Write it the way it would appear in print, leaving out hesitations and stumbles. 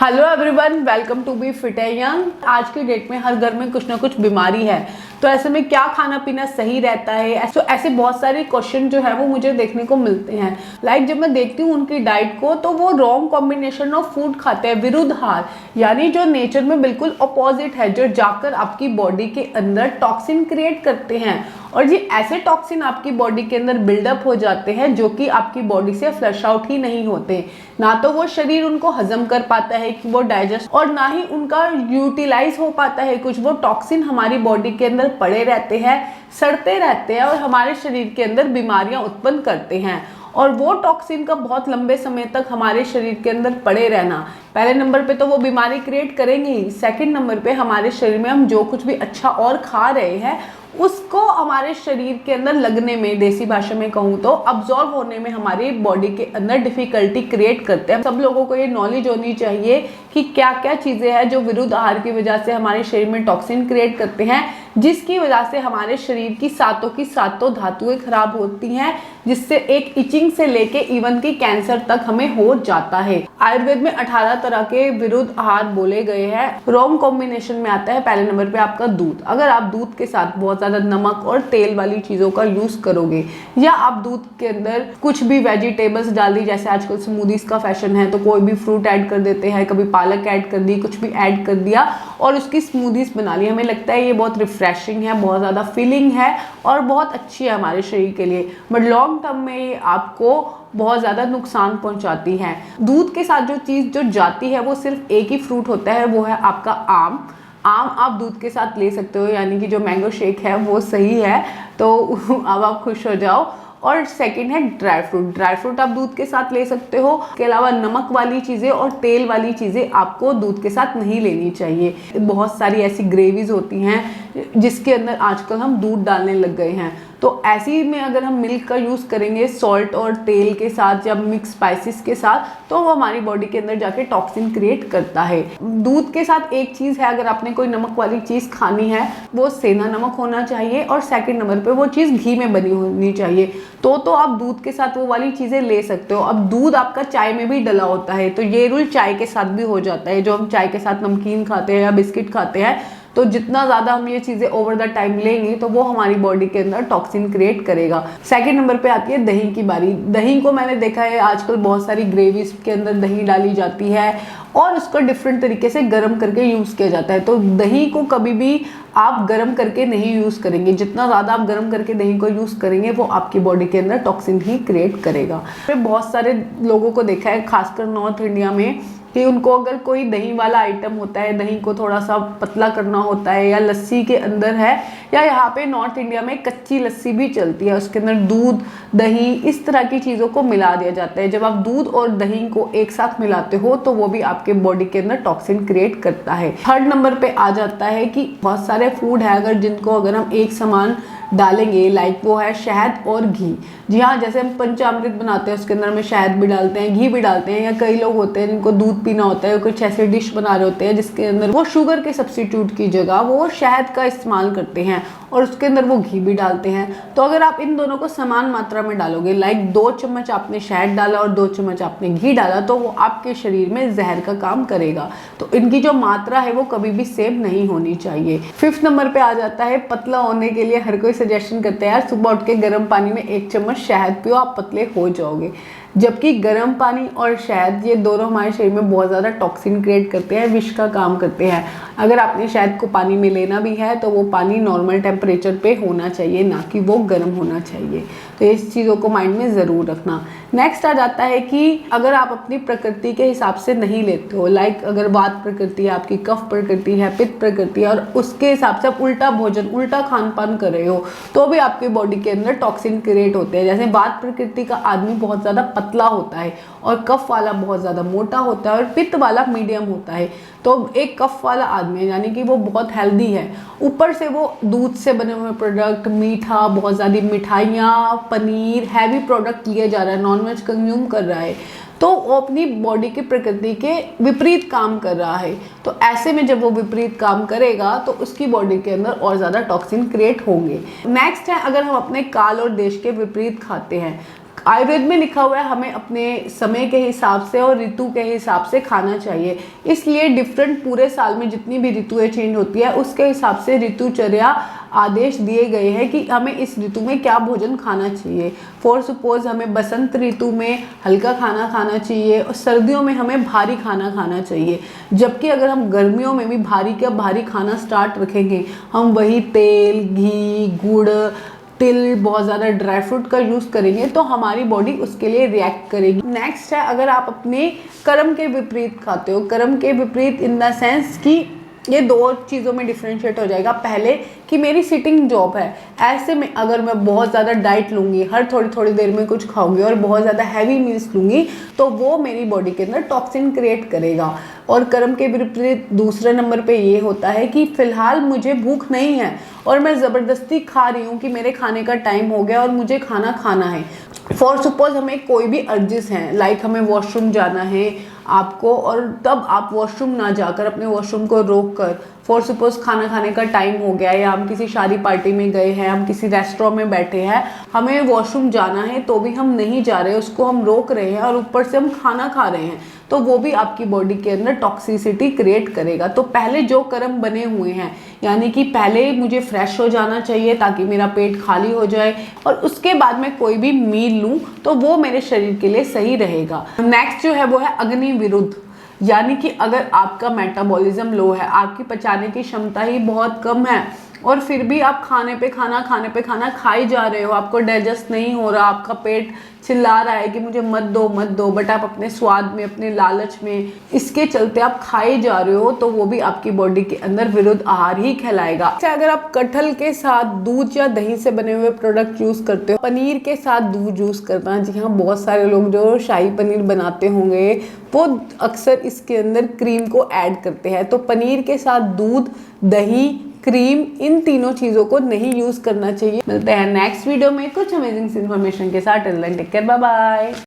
Hello everyone, welcome to be fit and young. आज की date में हर घर में कुछ ना कुछ बीमारी है, तो ऐसे में क्या खाना पीना सही रहता है। ऐसे बहुत सारे क्वेश्चन जो है वो मुझे देखने को मिलते हैं। जब मैं देखती हूँ उनकी डाइट को, तो वो रॉन्ग कॉम्बिनेशन ऑफ फूड खाते हैं, विरुद्ध आहार, यानी जो नेचर में बिल्कुल अपोजिट है, जो जाकर आपकी बॉडी के अंदर टॉक्सिन क्रिएट करते हैं। और ये ऐसे टॉक्सिन आपकी बॉडी के अंदर बिल्डअप हो जाते हैं जो कि आपकी बॉडी से फ्लश आउट ही नहीं होते। ना तो वो शरीर उनको हजम कर पाता है कि वो डाइजेस्ट, और ना ही उनका यूटिलाइज हो पाता है कुछ। वो टॉक्सिन हमारी बॉडी के अंदर पड़े रहते हैं, सड़ते रहते हैं और हमारे शरीर के अंदर बीमारियां उत्पन्न करते हैं। और वो टॉक्सिन का बहुत लंबे समय तक हमारे शरीर के अंदर पड़े रहना, पहले नंबर पे तो वो बीमारी क्रिएट करेंगे ही। सेकंड नंबर पे हमारे शरीर में हम जो कुछ भी अच्छा और खा रहे हैं उसको हमारे शरीर के अंदर लगने में, देसी भाषा में कहूँ तो अब्जॉर्ब होने में हमारी बॉडी के अंदर डिफिकल्टी क्रिएट करते हैं। सब लोगों को ये नॉलेज होनी चाहिए कि क्या क्या चीज़ें हैं जो विरुद्ध आहार की वजह से हमारे शरीर में टॉक्सिन क्रिएट करते हैं, जिसकी वजह से हमारे शरीर की सातों धातुएं खराब होती हैं, जिससे एक इचिंग से लेके इवन की कैंसर तक हमें हो जाता है। आयुर्वेद में 18 तरह के विरुद्ध आहार बोले गए हैं। रॉन्ग कॉम्बिनेशन में आता है पहले नंबर पे आपका दूध। अगर आप दूध के साथ बहुत ज्यादा नमक और तेल वाली चीजों का यूज करोगे, या आप दूध के अंदर कुछ भी वेजिटेबल्स डाल दी, जैसे आजकल स्मूदीज का फैशन है, तो कोई भी फ्रूट ऐड कर देते हैं, कभी पालक ऐड कर दी, कुछ भी ऐड कर दिया और उसकी स्मूदीज बना ली। हमें लगता है ये बहुत रिफ्रेशिंग है, बहुत ज्यादा फीलिंग है और बहुत अच्छी है हमारे शरीर के लिए, बट लॉन्ग टर्म में ये आपको बहुत ज़्यादा नुकसान पहुंचाती है। दूध के साथ जो चीज़ जो जाती है वो सिर्फ एक ही फ्रूट होता है, वो है आपका आम। आम आप दूध के साथ ले सकते हो, यानी कि जो मैंगो शेक है वो सही है, तो अब आप खुश हो जाओ। और सेकंड है ड्राई फ्रूट। ड्राई फ्रूट आप दूध के साथ ले सकते हो। इसके अलावा नमक वाली चीज़ें और तेल वाली चीज़ें आपको दूध के साथ नहीं लेनी चाहिए। बहुत सारी ऐसी ग्रेवीज होती हैं जिसके अंदर आजकल हम दूध डालने लग गए हैं, तो ऐसी में अगर हम मिल्क का यूज़ करेंगे सॉल्ट और तेल के साथ या मिक्स स्पाइसेस के साथ, तो वो हमारी बॉडी के अंदर जाके टॉक्सिन क्रिएट करता है। दूध के साथ एक चीज़ है, अगर आपने कोई नमक वाली चीज़ खानी है वो सेंधा नमक होना चाहिए, और सेकंड नंबर पे वो चीज़ घी में बनी होनी चाहिए। तो आप दूध के साथ वो वाली चीज़ें ले सकते हो। अब दूध आपका चाय में भी डला होता है, तो ये रूल चाय के साथ भी हो जाता है। जो हम चाय के साथ नमकीन खाते हैं या बिस्किट खाते हैं, तो जितना ज़्यादा हम ये चीज़ें ओवर द टाइम लेंगे तो वो हमारी बॉडी के अंदर टॉक्सिन क्रिएट करेगा। सेकंड नंबर पे आती है दही की बारी। दही को मैंने देखा है आजकल बहुत सारी ग्रेवीज के अंदर दही डाली जाती है और उसको डिफरेंट तरीके से गर्म करके यूज़ किया जाता है। तो दही को कभी भी आप गर्म करके नहीं यूज़ करेंगे। जितना ज़्यादा आप गर्म करके दही को यूज़ करेंगे वो आपकी बॉडी के अंदर टॉक्सिन ही क्रिएट करेगा। बहुत सारे लोगों को देखा है, खासकर नॉर्थ इंडिया में, कि उनको अगर कोई दही वाला आइटम होता है, दही को थोड़ा सा पतला करना होता है, या लस्सी के अंदर है, या यहाँ पे नॉर्थ इंडिया में कच्ची लस्सी भी चलती है, उसके अंदर दूध, दही, इस तरह की चीज़ों को मिला दिया जाता है। जब आप दूध और दही को एक साथ मिलाते हो तो वो भी आपके बॉडी के अंदर टॉक्सिन क्रिएट करता है। थर्ड नंबर पे आ जाता है कि बहुत सारे फूड है अगर हम एक समान डालेंगे, लाइक वो है शहद और घी। जी हाँ, जैसे हम पंचामृत बनाते हैं उसके अंदर में शहद भी डालते हैं, घी भी डालते हैं, या कई लोग होते हैं जिनको दूध पीना होता है, कुछ ऐसे डिश बना रहे होते हैं जिसके अंदर वो शुगर के सब्स्टिट्यूट की जगह वो शहद का इस्तेमाल करते हैं और उसके अंदर वो घी भी डालते हैं। तो अगर आप इन दोनों को समान मात्रा में डालोगे, लाइक 2 चम्मच आपने शहद डाला और 2 चम्मच आपने घी डाला, तो वो आपके शरीर में जहर का काम करेगा। तो इनकी जो मात्रा है वो कभी भी सेम नहीं होनी चाहिए। फिफ्थ नंबर पे आ जाता है पतला होने के लिए हर कोई सजेशन करते हैं यार सुबह उठ के गर्म पानी में 1 चम्मच शहद पियो, आप पतले हो जाओगे। जबकि गर्म पानी और शहद ये दोनों हमारे शरीर में बहुत ज़्यादा टॉक्सिन क्रिएट करते हैं, विष का काम करते हैं। अगर आपने शहद को पानी में लेना भी है तो वो पानी नॉर्मल टेम्परेचर पे होना चाहिए, ना कि वो गर्म होना चाहिए। तो इस चीज़ों को माइंड में ज़रूर रखना। नेक्स्ट आ जाता है कि अगर आप अपनी प्रकृति के हिसाब से नहीं लेते हो, लाइक अगर वात प्रकृति है आपकी, कफ प्रकृति है, पित्त प्रकृति है, और उसके हिसाब से आप उल्टा भोजन, उल्टा खान पान कर रहे हो, तो भी आपकी बॉडी के अंदर टॉक्सिन क्रिएट होते हैं। जैसे वात प्रकृति का आदमी बहुत ज़्यादा पतला होता है और कफ वाला बहुत ज़्यादा मोटा होता है और पित्त वाला मीडियम होता है। तो एक कफ वाला आदमी है, यानी कि वो बहुत हेल्दी है, ऊपर से वो दूध से बने हुए प्रोडक्ट, मीठा, बहुत ज़्यादा मिठाइयाँ, पनीर, हैवी प्रोडक्ट लिए जा रहा है, नॉनवेज कंज्यूम कर रहा है, तो वो अपनी बॉडी की प्रकृति के विपरीत काम कर रहा है। तो ऐसे में जब वो विपरीत काम करेगा तो उसकी बॉडी के अंदर और ज़्यादा टॉक्सिन क्रिएट होंगे। नेक्स्ट है, अगर हम अपने काल और देश के विपरीत खाते हैं, आयुर्वेद में लिखा हुआ है हमें अपने समय के हिसाब से और ऋतु के हिसाब से खाना चाहिए, इसलिए डिफरेंट पूरे साल में जितनी भी ऋतुएं चेंज होती है उसके हिसाब से ऋतुचर्या आदेश दिए गए हैं कि हमें इस ऋतु में क्या भोजन खाना चाहिए। फॉर सपोज हमें बसंत ऋतु में हल्का खाना खाना चाहिए और सर्दियों में हमें भारी खाना खाना चाहिए। जबकि अगर हम गर्मियों में भी भारी खाना स्टार्ट रखेंगे, हम वही तेल, घी, गुड़, तिल, बहुत ज़्यादा ड्राई फ्रूट का यूज़ करेंगे तो हमारी बॉडी उसके लिए रिएक्ट करेगी। नेक्स्ट है, अगर आप अपने कर्म के विपरीत खाते हो, कर्म के विपरीत इन द सेंस कि ये दो चीज़ों में डिफ्रेंशिएट हो जाएगा। पहले कि मेरी सिटिंग जॉब है, ऐसे में अगर मैं बहुत ज़्यादा डाइट लूँगी, हर थोड़ी देर में कुछ खाऊंगी और बहुत ज़्यादा हैवी मील्स लूँगी तो वो मेरी बॉडी के अंदर टॉक्सिन क्रिएट करेगा। और कर्म के विपरीत दूसरे नंबर पे ये होता है कि फ़िलहाल मुझे भूख नहीं है और मैं ज़बरदस्ती खा रही हूँ कि मेरे खाने का टाइम हो गया और मुझे खाना खाना है। फॉर सपोज हमें कोई भी अर्जिस हैं, लाइक हमें वॉशरूम जाना है आपको, और तब आप वॉशरूम ना जाकर अपने वॉशरूम को रोक कर, फॉर सपोज खाना खाने का टाइम हो गया या हम किसी शादी पार्टी में गए हैं, हम किसी रेस्टोरेंट में बैठे हैं, हमें वॉशरूम जाना है तो भी हम नहीं जा रहे, उसको हम रोक रहे हैं और ऊपर से हम खाना खा रहे हैं, तो वो भी आपकी बॉडी के अंदर टॉक्सिसिटी क्रिएट करेगा। तो पहले जो कर्म बने हुए हैं, यानी कि पहले मुझे फ्रेश हो जाना चाहिए ताकि मेरा पेट खाली हो जाए और उसके बाद मैं कोई भी मील लूँ तो वो मेरे शरीर के लिए सही रहेगा। नेक्स्ट जो है वो है अग्नि विरुद्ध, यानी कि अगर आपका मेटाबॉलिज्म लो है, आपकी पचाने की क्षमता ही बहुत कम है और फिर भी आप खाने पे खाना खाई जा रहे हो, आपको डाइजेस्ट नहीं हो रहा, आपका पेट चिल्ला रहा है कि मुझे मत दो, बट आप अपने स्वाद में, अपने लालच में, इसके चलते आप खाए जा रहे हो, तो वो भी आपकी बॉडी के अंदर विरुद्ध आहार ही कहलाएगा। अगर आप कटहल के साथ दूध या दही से बने हुए प्रोडक्ट यूज करते हो, पनीर के साथ दूध यूज करना, जी हाँ, बहुत सारे लोग जो शाही पनीर बनाते होंगे वो अक्सर इसके अंदर क्रीम को ऐड करते हैं, तो पनीर के साथ दूध, दही, क्रीम, इन तीनों चीज़ों को नहीं यूज़ करना चाहिए। मिलते हैं नेक्स्ट वीडियो में कुछ अमेजिंग इन्फॉर्मेशन के साथ। Till then take care, bye bye.